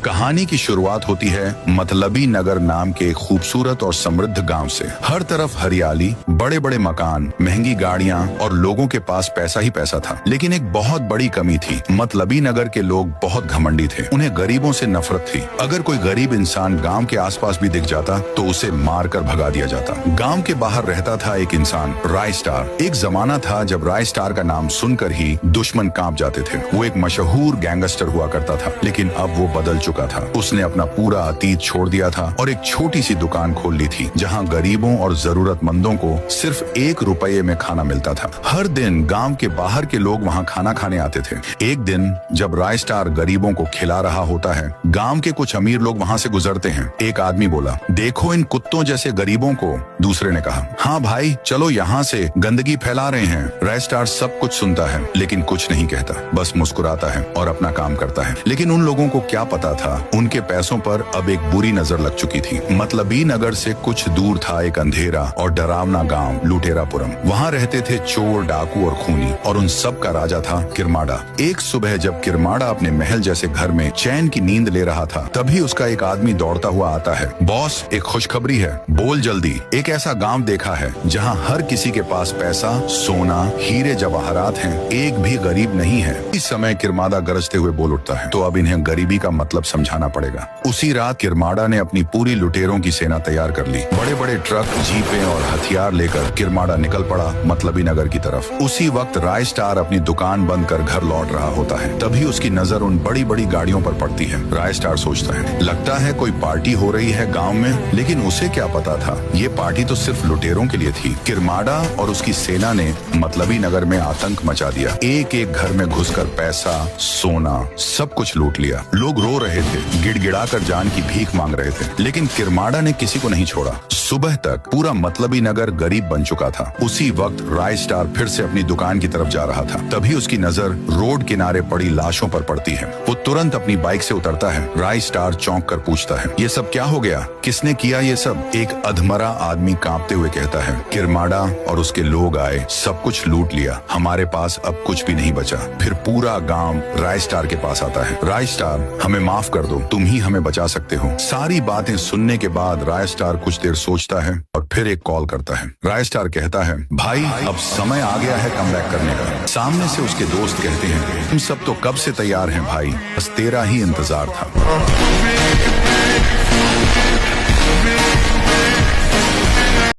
कहानी की शुरुआत होती है मतलबी नगर नाम के एक खूबसूरत और समृद्ध गांव से। हर तरफ हरियाली, बड़े बड़े मकान, महंगी गाड़ियां और लोगों के पास पैसा ही पैसा था। लेकिन एक बहुत बड़ी कमी थी। मतलबी नगर के लोग बहुत घमंडी थे। उन्हें गरीबों से नफरत थी। अगर कोई गरीब इंसान गांव के आसपास भी दिख जाता तो उसे मार कर भगा दिया जाता। गांव के बाहर रहता था एक इंसान, राय स्टार। एक जमाना था जब राय स्टार का नाम सुनकर ही दुश्मन कांप जाते थे। वो एक मशहूर गैंगस्टर हुआ करता था, लेकिन अब वो बदल चुका था। उसने अपना पूरा अतीत छोड़ दिया था और एक छोटी सी दुकान खोल ली थी, जहां गरीबों और जरूरतमंदों को सिर्फ ₹1 में खाना मिलता था। हर दिन गांव के बाहर के लोग वहां खाना खाने आते थे। एक दिन जब राय स्टार गरीबों को खिला रहा होता है, गांव के कुछ अमीर लोग वहां से गुजरते हैं। एक आदमी बोला, देखो इन कुत्तों जैसे गरीबों को। दूसरे ने कहा, हाँ भाई चलो यहाँ से, गंदगी फैला रहे हैं। राय स्टार सब कुछ सुनता है लेकिन कुछ नहीं कहता, बस मुस्कुराता है और अपना काम करता है। लेकिन उन लोगों को क्या पता था, उनके पैसों पर अब एक बुरी नजर लग चुकी थी। मतलबी नगर से कुछ दूर था एक अंधेरा और डरावना गांव, लुटेरापुरम। वहां रहते थे चोर, डाकू और खूनी, और उन सब का राजा था किरमाड़ा। एक सुबह जब किरमाड़ा अपने महल जैसे घर में चैन की नींद ले रहा था, तभी उसका एक आदमी दौड़ता हुआ आता है। बॉस, एक खुशखबरी है, बोल जल्दी। एक ऐसा गांव देखा है जहां हर किसी के पास पैसा, सोना, हीरे जवाहरात हैं, एक भी गरीब नहीं है। इस समय किरमाड़ा गरजते हुए बोल उठता है, तो अब इन्हें गरीबी का मतलब समझाना पड़ेगा। उसी रात किरमाड़ा ने अपनी पूरी लुटेरों की सेना तैयार कर ली। बड़े बड़े ट्रक, जीपें और हथियार लेकर किरमाड़ा निकल पड़ा मतलबी नगर की तरफ। उसी वक्त राय स्टार अपनी दुकान बंद कर घर लौट रहा होता है। तभी उसकी नजर उन बड़ी बड़ी गाड़ियों पर पड़ती है। राय स्टार सोचता है, लगता है कोई पार्टी हो रही है गाँव में। लेकिन उसे क्या पता था, ये पार्टी तो सिर्फ लुटेरों के लिए थी। किरमाड़ा और उसकी सेना ने मतलबी नगर में आतंक मचा दिया। एक एक घर में घुसकर पैसा, सोना, सब कुछ लूट लिया। लोग रो रहे थे, गिड़गिड़ाकर जान की भीख मांग रहे थे। लेकिन किरमाड़ा ने किसी को नहीं छोड़ा। सुबह तक पूरा मतलबी नगर गरीब बन चुका था। उसी वक्त राय स्टार फिर से अपनी दुकान की तरफ जा रहा था। तभी उसकी नजर रोड किनारे पड़ी लाशों पर पड़ती है। वो तुरंत अपनी बाइक से उतरता है। राय स्टार चौंक कर पूछता है, ये सब क्या हो गया, किसने किया ये सब? एक अधमरा आदमी कांपते हुए कहता है, किरमाड़ा और उसके लोग आए, सब कुछ लूट लिया, हमारे पास अब कुछ भी नहीं बचा। फिर पूरा गांव राय स्टार के पास आता है। राय स्टार, हमें माफ कर दो, तुम ही हमें बचा सकते हो। सारी बातें सुनने के बाद राय स्टार कुछ देर सोचता है और फिर एक कॉल करता है। राय स्टार कहता है, भाई अब समय आ गया है कमबैक करने का। सामने से उसके दोस्त कहते हैं, तुम सब तो कब से तैयार हैं भाई, बस तेरा ही इंतजार था।